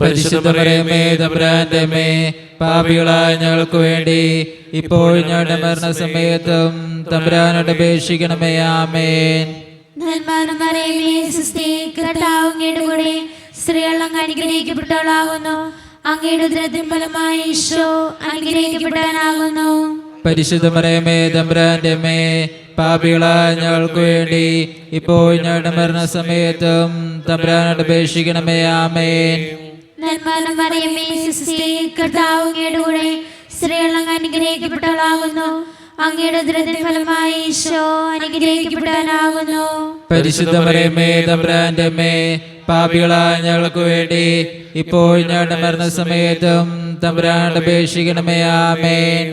പരിശുദ്ധ മറിയമേ, തമ്പുരാന്റെ അമ്മേ, പാപികളായ ഞങ്ങൾക്ക് വേണ്ടി ഇപ്പോൾ ഞങ്ങളുടെ മരണസമയത്തും തമ്പുരാനോട് അപേക്ഷിക്കണമേ. ആമേൻ. നന്മ മറിയമേ, സുസ്തി, കർത്താവ് അങ്ങയുടെ കൂടെ, സ്ത്രീകൾ അങ്ങ് അനുഗ്രഹിക്കപ്പെട്ടവളാകുന്നു. അങ്ങയുടെ ഉദരത്തിൻ ഫലമായി ഈശോ അനുഗ്രഹിക്കപ്പെട്ടവനാകുന്നു. പരിശുദ്ധ മറിയമേ, തമ്പുരാന്റെ അമ്മേ, പാപികളായ ഞങ്ങൾക്ക് വേണ്ടി ഇപ്പോൾ ഞങ്ങളുടെ മരണസമയത്തും തമ്പുരാനോട് അപേക്ഷിക്കണമേ. ആമേൻ. നന്മ മറിയമേ, സുസ്തി, കർത്താവ് അങ്ങയുടെ കൂടെ, സ്ത്രീകൾ അങ്ങ് അനുഗ്രഹിക്കപ്പെട്ടവളാകുന്നു. അങ്ങയുടെ ഉദരത്തിൻ ഫലമായി ഈശോ അനുഗ്രഹിക്കപ്പെട്ടവനാകുന്നു. പരിശുദ്ധ മറിയമേ, തമ്പുരാന്റെ അമ്മേ, പാപികളായ ഞങ്ങൾക്ക് വേണ്ടി ഇപ്പോൾ ഞങ്ങളുടെ മരണസമയത്തും തമ്പുരാനോട് അപേക്ഷിക്കണമേ. ആമേൻ.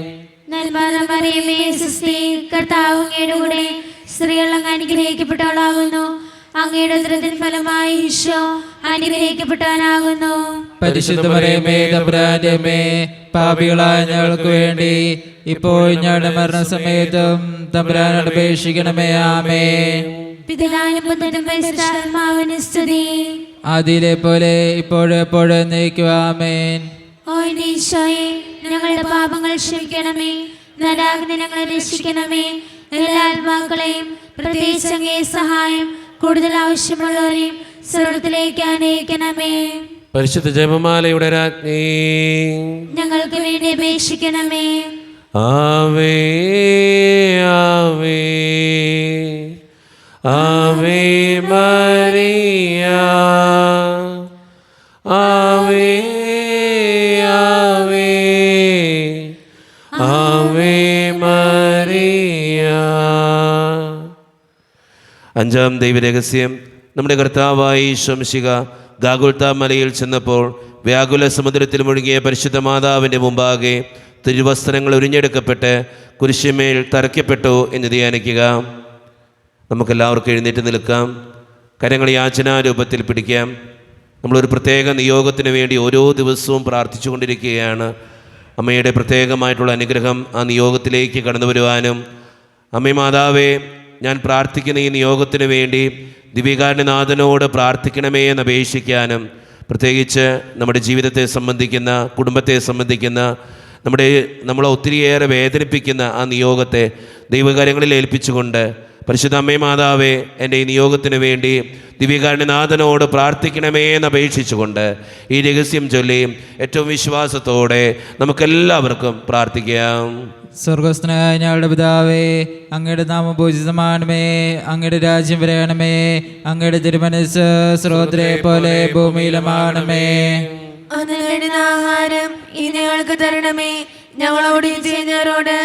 നന്മ മറിയമേ, സുസ്തി, കർത്താവ് അങ്ങയുടെ കൂടെ, സ്ത്രീകൾ അങ്ങ് അനുഗ്രഹിക്കപ്പെട്ടവളാകുന്നു. അങ്ങയുടെ ഉദരത്തിൻ ഫലമായി ഈശോ അനുഗ്രഹിക്കപ്പെട്ടവനാകുന്നു. പരിശുദ്ധ മറിയമേ, തമ്പുരാന്റെ അമ്മേ, പാപികളായ ഞങ്ങൾക്ക് വേണ്ടി ഇപ്പോൾ ഞങ്ങളുടെ മരണസമയത്തും തമ്പുരാനോട് അപേക്ഷിക്കണമേ. ആമേൻ. പിതാവിനും പുത്രനും പരിശുദ്ധാത്മാവിനും സ്തുതി. ആദിയിലെ പോലെ ഇപ്പോഴും എപ്പോഴും എന്നേക്കും. ആമേൻ. ഓ എന്റെ ഈശോയെ, ഞങ്ങളുടെ പാപങ്ങൾ ക്ഷമിക്കണമേ, നരകാഗ്നി ഞങ്ങളെ രക്ഷിക്കണമേ. എല്ലാ ആത്മാക്കളെയും പ്രത്യേകിച്ച് അങ്ങേ സഹായം കൂടുതൽ ആവശ്യമുള്ളവരെയും സ്വർഗ്ഗത്തിലേക്ക് അനയിക്കണമേ. പരിശുദ്ധ ജപമാലയുടെ രാജ്ഞി, ഞങ്ങൾക്ക് വേണ്ടി അപേക്ഷിക്കണമേ. ആവേ ആവേ ആവേ മരിയ, ആവേ ആവേ ആവേ മരിയ. അഞ്ചാം ദൈവരഹസ്യം. നമ്മുടെ കർത്താവായ ഈശോ മിശിഹ ഗാഗുൽത്താ മലയിൽ ചെന്നപ്പോൾ വ്യാകുല സമുദ്രത്തിൽ മുഴുകിയ പരിശുദ്ധ മാതാവിൻ്റെ മുമ്പാകെ തിരുവസ്ത്രങ്ങൾ ഉരിഞ്ഞെടുക്കപ്പെട്ട് കുരിശുമേൽ തറയ്ക്കപ്പെട്ടു എന്ന് ധ്യാനിക്കുക. നമുക്കെല്ലാവർക്കും എഴുന്നേറ്റ് നിൽക്കാം. കരങ്ങൾ യാചനാരൂപത്തിൽ പിടിക്കാം. നമ്മളൊരു പ്രത്യേക നിയോഗത്തിന് വേണ്ടി ഓരോ ദിവസവും പ്രാർത്ഥിച്ചു കൊണ്ടിരിക്കുകയാണ്. അമ്മയുടെ പ്രത്യേകമായിട്ടുള്ള അനുഗ്രഹം ആ നിയോഗത്തിലേക്ക് കടന്നു വരുവാനും, അമ്മേ മാതാവേ, ഞാൻ പ്രാർത്ഥിക്കുന്ന ഈ നിയോഗത്തിന് വേണ്ടി ദിവ്യകാരുണ്യനാഥനോട് പ്രാർത്ഥിക്കണമേ എന്ന് അപേക്ഷിക്കാനും, പ്രത്യേകിച്ച് നമ്മുടെ ജീവിതത്തെ സംബന്ധിക്കുന്ന, കുടുംബത്തെ സംബന്ധിക്കുന്ന, നമ്മളെ ഒത്തിരിയേറെ വേദനിപ്പിക്കുന്ന ആ നിയോഗത്തെ ദൈവകാര്യങ്ങളിൽ ഏൽപ്പിച്ചുകൊണ്ട്, പരിശുദ്ധ അമ്മേ മാതാവേ, എൻ്റെ ഈ നിയോഗത്തിന് വേണ്ടി ദിവ്യകാരുണ്യനാഥനോട് പ്രാർത്ഥിക്കണമേ എന്ന് അപേക്ഷിച്ചുകൊണ്ട് ഈ രഹസ്യം ചൊല്ലി ഏറ്റവും വിശ്വാസത്തോടെ നമുക്കെല്ലാവർക്കും പ്രാർത്ഥിക്കാം. സ്വർഗസ്ഥനായ ഞങ്ങളുടെ പിതാവേ, അങ്ങയുടെ നാമം പൂജിതമാണമേ, അങ്ങയുടെ രാജ്യം വരയണമേ, അങ്ങയുടെ തിരുമനസ്സ് സ്രോതരെ പോലെ ഭൂമിയിലുമാണമേ. അന്ന് ആഹാരം ഇനി ഞങ്ങൾക്ക് തരണമേ. ഞങ്ങളോട് ചെയ്യുന്നവരോട്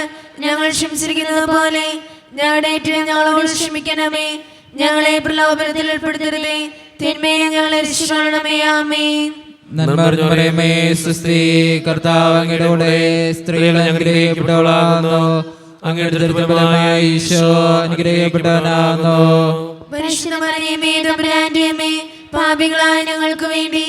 ഞങ്ങൾ ക്ഷമിച്ചിരിക്കുന്നത് പോലെ ഞങ്ങളുടെ ഞങ്ങളോട് ക്ഷമിക്കണമേ. ഞങ്ങളെ പ്രലോഭനത്തിൽ ഉൾപ്പെടുത്തരുതേ, തിന്മയെ ഞങ്ങളെ രക്ഷിക്കണമേ. ആമേൻ. നന്മ നിറഞ്ഞവളേ, സ്വസ്തി, കർത്താവ് അങ്ങയുടെ കൂടെ സ്ത്രീകൾ അനുഗ്രഹിക്കപ്പെട്ടവളാകുന്നു, അങ്ങയുടെ ദുർബലമായ ഈശോ അനുഗ്രഹിക്കപ്പെട്ടവനാകുന്നു. പരിശുദ്ധ മറിയമേ, തമ്പുരാന്റെ അമ്മേ, പാപികളായ ഞങ്ങൾക്ക് വേണ്ടി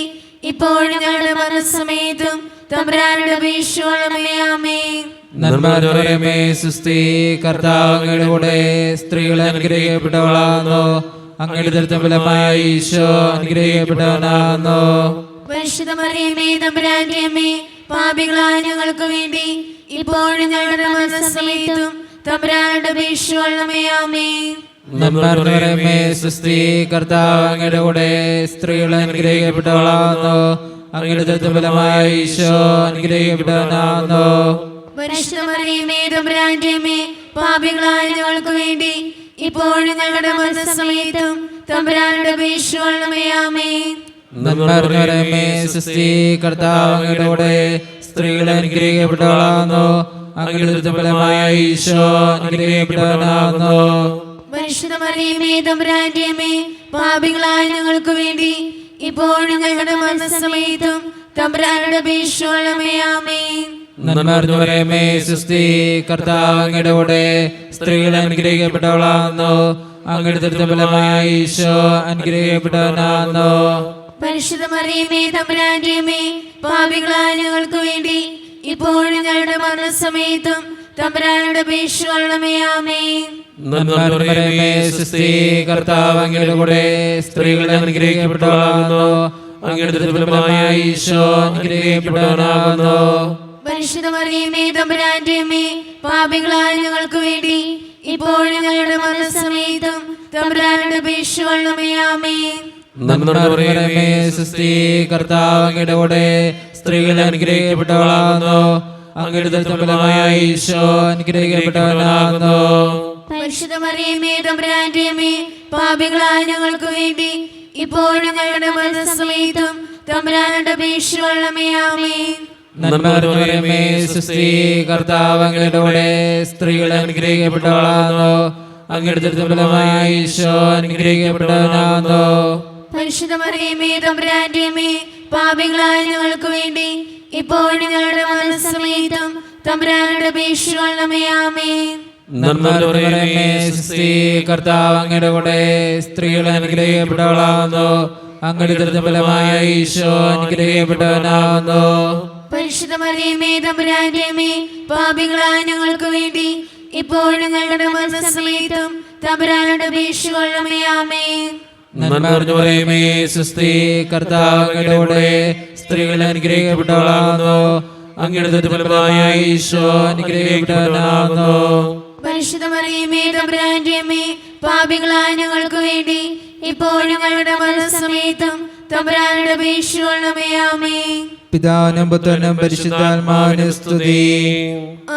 ഇപ്പോഴും ഞങ്ങളുടെ മരണസമയത്തും തമ്പുരാനോട് അപേക്ഷിക്കണമേ. ആമേൻ. നന്മ നിറഞ്ഞവളേ, സ്വസ്തി, കർത്താവ് അങ്ങയുടെ കൂടെ സ്ത്രീകൾ അനുഗ്രഹിക്കപ്പെട്ടവളാകുന്നു, അങ്ങയുടെ ദുർബലമായ ഈശോ അനുഗ്രഹിക്കപ്പെട്ടവനാകുന്നു. പരിശുദ്ധ മറിയമേ, തമ്പുരാന്റെ അമ്മേ, പാപികളായ ഞങ്ങൾക്ക് വേണ്ടി ഇപ്പോഴും ഞങ്ങളുടെ മരണസമയത്തും തമ്പുരാനോട് അപേക്ഷിക്കണമേ. ആമേൻ. നന്മ നിറഞ്ഞവളേ, സ്വസ്തി, കർത്താവ് അങ്ങയുടെ കൂടെ സ്ത്രീകൾ അനുഗ്രഹിക്കപ്പെട്ടവളാകുന്നു, അങ്ങയുടെ ദുർബലമായ ഈശോ അനുഗ്രഹിക്കപ്പെട്ടവനാകുന്നു. പരിശുദ്ധ മറിയമേ, തമ്പുരാന്റെ അമ്മേ, പാപികളായ ഞങ്ങൾക്ക് വേണ്ടി ഇപ്പോഴും ഞങ്ങളുടെ മരണസമയത്തും തമ്പുരാനോട് അപേക്ഷിക്കണമേ. ആമേൻ. നന്മ നിറഞ്ഞവളേ, സ്വസ്തി, കർത്താവ് അങ്ങയുടെ കൂടെ സ്ത്രീകൾ അനുഗ്രഹിക്കപ്പെട്ടവളാകുന്നു, അങ്ങയുടെ ദുർബലമായ ഈശോ അനുഗ്രഹിക്കപ്പെട്ടവനാകുന്നു. പരിശുദ്ധ മറിയമേ, തമ്പുരാന്റെ അമ്മേ, പാപികളായ ഞങ്ങൾക്ക് വേണ്ടി ഇപ്പോഴും ഞങ്ങളുടെ മരണസമയത്തും തമ്പുരാനോട് അപേക്ഷിക്കണമേ. ആമേൻ. നന്മ നിറഞ്ഞവളേ, സ്വസ്തി, കർത്താവ് അങ്ങയുടെ കൂടെ സ്ത്രീകൾ അനുഗ്രഹിക്കപ്പെട്ടവളാകുന്നു, അങ്ങയുടെ ദുർബലമായ ഈശോ അനുഗ്രഹിക്കപ്പെട്ടവനാകുന്നു. പരിശുദ്ധ മറിയമേ, തമ്പുരാന്റെ അമ്മേ, പാപികളായ ഞങ്ങൾക്ക് വേണ്ടി ഇപ്പോഴും ഞങ്ങളുടെ മരണസമയത്തും തമ്പുരാനോട് അപേക്ഷിക്കണമേ. ആമേൻ. നന്മ നിറഞ്ഞവളേ, സ്വസ്തി, കർത്താവ് അങ്ങയുടെ കൂടെ സ്ത്രീകൾ അനുഗ്രഹിക്കപ്പെട്ടവളാകുന്നു, അങ്ങയുടെ ദുർബലമായ ഈശോ അനുഗ്രഹിക്കപ്പെട്ടവനാകുന്നു. പരിശുദ്ധ മറിയമേ, തമ്പുരാന്റെ അമ്മേ, പാപികളായ ഞങ്ങൾക്ക് വേണ്ടി ഇപ്പോഴും ഞങ്ങളുടെ മരണസമയത്തും തമ്പുരാനോട് അപേക്ഷിക്കണമേ. ആമേൻ. നന്മ നിറഞ്ഞവളേ, സ്വസ്തി, കർത്താവ് അങ്ങയുടെ കൂടെ സ്ത്രീകൾ അനുഗ്രഹിക്കപ്പെട്ടവളാകുന്നു, അങ്ങയുടെ ദുർബലമായ ഈശോ അനുഗ്രഹിക്കപ്പെട്ടവനാകുന്നു. പരിശുദ്ധ മറിയമേ, തമ്പുരാന്റെ അമ്മേ, പാപികളായ ഞങ്ങൾക്ക് വേണ്ടി ഇപ്പോഴും ഞങ്ങളുടെ മരണസമയത്തും തമ്പുരാനോട് അപേക്ഷിക്കണമേ. ആമേൻ. നന്മ നിറഞ്ഞവളേ, സ്വസ്തി, കർത്താവ് അങ്ങയുടെ കൂടെ സ്ത്രീകൾ അനുഗ്രഹിക്കപ്പെട്ടവളാകുന്നു, അങ്ങയുടെ ദുർബലമായ ഈശോ അനുഗ്രഹിക്കപ്പെട്ടവനാകുന്നു. പരിശുദ്ധ മറിയമേ, തമ്പുരാന്റെ അമ്മേ, പാപികളായ ഞങ്ങൾക്ക് വേണ്ടി ഇപ്പോഴും ഞങ്ങളുടെ മരണസമയത്തും തമ്പുരാനോട് അപേക്ഷിക്കണമേ. ആമേൻ. നന്മ നിറഞ്ഞവളേ, സ്വസ്തി, കർത്താവ് അങ്ങയുടെ കൂടെ സ്ത്രീകൾ അനുഗ്രഹിക്കപ്പെട്ടവളാകുന്നു, അങ്ങയുടെ ദുർബലമായ ഈശോ അനുഗ്രഹിക്കപ്പെട്ടവനാകുന്നു. പരിശുദ്ധ മറിയമേ, തമ്പുരാന്റെ അമ്മേ, പാപികളായ ഞങ്ങൾക്ക് വേണ്ടി ഇപ്പോഴും ഞങ്ങളുടെ മരണസമയത്തും തമ്പുരാനോട് അപേക്ഷിക്കണമേ. ആമേൻ. നന്മ നിറഞ്ഞവളേ, സ്വസ്തി, കർത്താവ് അങ്ങയുടെ കൂടെ സ്ത്രീകൾ അനുഗ്രഹിക്കപ്പെട്ടവളാകുന്നു, അങ്ങയുടെ ദുർബലമായ ഈശോ അനുഗ്രഹിക്കപ്പെട്ടവനാകുന്നു. പരിശുദ്ധ മറിയമേ, തമ്പുരാന്റെ അമ്മേ, പാപികളായ ഞങ്ങൾക്ക് വേണ്ടി ഇപ്പോഴും ഞങ്ങളുടെ മരണസമയത്തും തമ്പുരാനോട് അപേക്ഷിക്കണമേ. ആമേൻ. പിതാവിനും പുത്രനും പരിശുദ്ധാത്മാവിനും സ്തുതി.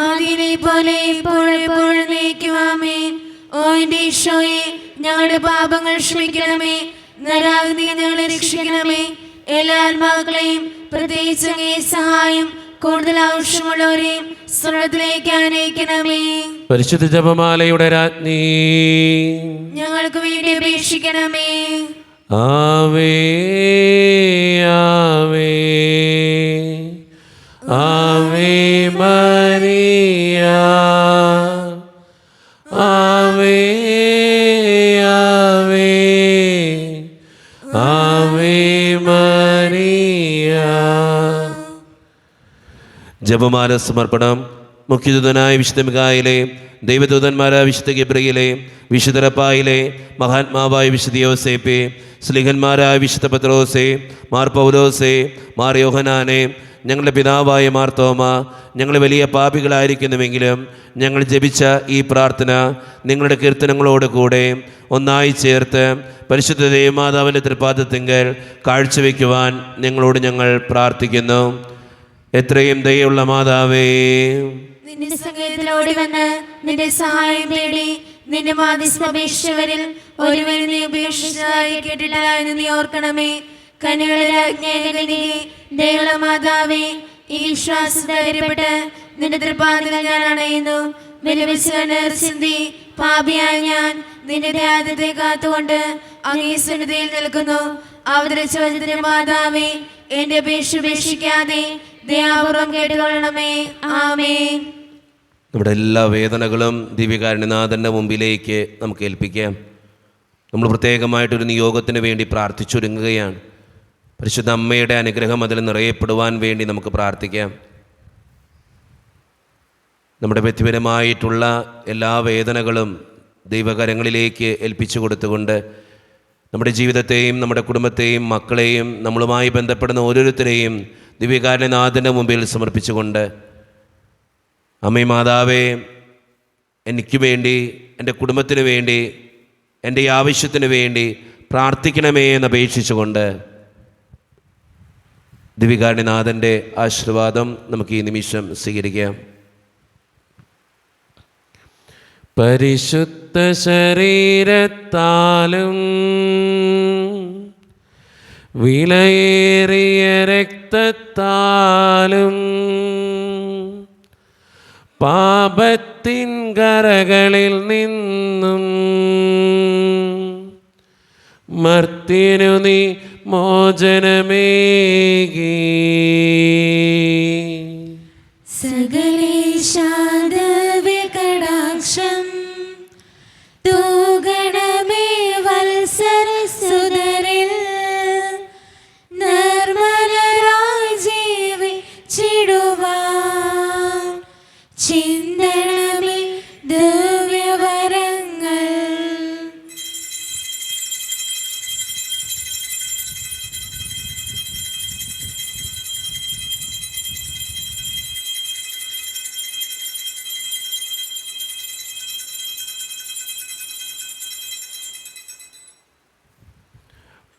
ആദിയിലെ പോലെ ഇപ്പോഴെപ്പോഴും എന്നേക്കും. ആമേൻ. ഓ എന്റെ ഈശോയെ, ഞങ്ങളുടെ പാപങ്ങൾ ക്ഷമിക്കണമേ, നരകാഗ്നി ഞങ്ങളെ രക്ഷിക്കണമേ. എല്ലാ ആത്മാക്കളെയും, പ്രത്യേകിച്ച് അങ്ങേ സഹായം കൂടുതൽ ആവശ്യമുള്ളവരെയും സ്വർഗ്ഗത്തിലേക്ക് ആനയിക്കണമേ. പരിശുദ്ധ ജപമാലയുടെ രാജ്ഞി, ഞങ്ങൾക്ക് വേണ്ടി അപേക്ഷിക്കണമേ. ആവേ ആവേ ആവേ മരിയ, ആവേ ആവേ ആവേ മരിയ. ജപമാല സമർപ്പണം. മുഖ്യദൂതനായ വിശുദ്ധ മിഖായേലേ, ദൈവദൂതന്മാരായ വിശുദ്ധ ഗബ്രിയേലേ, വിശുദ്ധ റഫായേലേ, മഹാത്മാവായ വിശുദ്ധ യോസേപ്പേ, സ്ലീഹന്മാരായ വിശുദ്ധ പത്രോസേ, മാർ പൗലോസേ, മാർ യോഹനാനെ, ഞങ്ങളുടെ പിതാവായ മാർ തോമ, ഞങ്ങൾ വലിയ പാപികളായിരിക്കുന്നുവെങ്കിലും ഞങ്ങൾ ജപിച്ച ഈ പ്രാർത്ഥന നിങ്ങളുടെ കീർത്തനങ്ങളോട് കൂടെ ഒന്നായി ചേർത്ത് പരിശുദ്ധ ദേവമാതാവിൻ്റെ തൃപ്പാദത്തിങ്കൽ കാഴ്ചവെക്കുവാൻ ഞങ്ങൾ പ്രാർത്ഥിക്കുന്നു. എത്രയും ദയുള്ള മാതാവേ, നിന്റെ സങ്കേതത്തിലോടി വന്ന് നിന്റെ സഹായം തേടി നിന്റെ മാധ്യസ്ഥപേക്ഷിച്ചവരിൽ ഒരുവരും നീ ഉപേക്ഷിച്ചതായി കേട്ടില്ല എന്ന് നീ ഓർക്കണമേ. കന്യകളുടെ രാജ്ഞിയെ ദയുള്ള മാതാവേ, ഈ വിശ്വാസധൈര്യപ്പെട്ട് നിന്റെ തൃപ്പാദത്തിൽ ഞാൻ അണയുന്നു. വിലപിച്ച് ചിന്തി പാപിയായ ഞാൻ നിന്റെ ധ്യാനത്തെ കാത്തുകൊണ്ട് അങ്ങേ സന്നിധിയിൽ നിൽക്കുന്നു. അവതരിച്ച വചനത്തിന്റെ മാതാവേ, എന്റെ അപേക്ഷ ഉപേക്ഷിക്കാതെ ദയാപൂർവം കേട്ടുകൊള്ളണമേ. ആമേൻ. നമ്മുടെ എല്ലാ വേദനകളും ദിവ്യകാരുണ്യനാഥൻ്റെ മുമ്പിലേക്ക് നമുക്ക് ഏൽപ്പിക്കാം. നമ്മൾ പ്രത്യേകമായിട്ടൊരു നിയോഗത്തിന് വേണ്ടി പ്രാർത്ഥിച്ചൊരുങ്ങുകയാണ്. പരിശുദ്ധ അമ്മയുടെ അനുഗ്രഹം അതിൽ നിറയപ്പെടുവാൻ വേണ്ടി നമുക്ക് പ്രാർത്ഥിക്കാം. നമ്മുടെ വ്യക്തിപരമായിട്ടുള്ള എല്ലാ വേദനകളും ദൈവകരങ്ങളിലേക്ക് ഏൽപ്പിച്ചു കൊടുത്തുകൊണ്ട് നമ്മുടെ ജീവിതത്തെയും നമ്മുടെ കുടുംബത്തെയും മക്കളെയും നമ്മളുമായി ബന്ധപ്പെടുന്ന ഓരോരുത്തരെയും ദിവ്യകാരുണ്യനാഥൻ്റെ മുമ്പിൽ സമർപ്പിച്ചുകൊണ്ട്, അമ്മേ മാതാവേ, എനിക്ക് വേണ്ടി, എൻ്റെ കുടുംബത്തിന് വേണ്ടി, എൻ്റെ ആവശ്യത്തിന് വേണ്ടി പ്രാർത്ഥിക്കണമേ എന്ന് അപേക്ഷിച്ചുകൊണ്ട് ദിവ്യകാരുണ്യനാഥൻ്റെ ആശീർവാദം നമുക്ക് ഈ നിമിഷം സ്വീകരിക്കാം. പരിശുദ്ധ ശരീരത്താലും വിലയേറിയ രക്തത്താലും പാപത്തിൻ കരകളിൽ നിന്നും മർത്യനു നീ മോചനമേകി. സകലേശാദവ്യകടാക്ഷം തൂഗണമേ വത്സരസുതരിൽ നിർമ്മലരായി ജീവിച്ചിടുവാൻ ചിന്തണമേ ദിവ്യവരങ്ങൾ.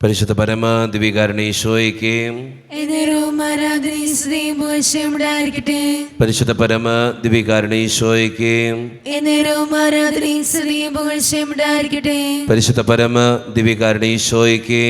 പരിശുദ്ധ പരമ ദിവ്യകാരുണ്യേശോയ്ക്ക് പരിശുദ്ധ പരമ ദിവ്യകാരുണ്യേശോയ്ക്ക് പരിശുദ്ധ പരമ ദിവ്യകാരുണ്യേശോയ്ക്ക്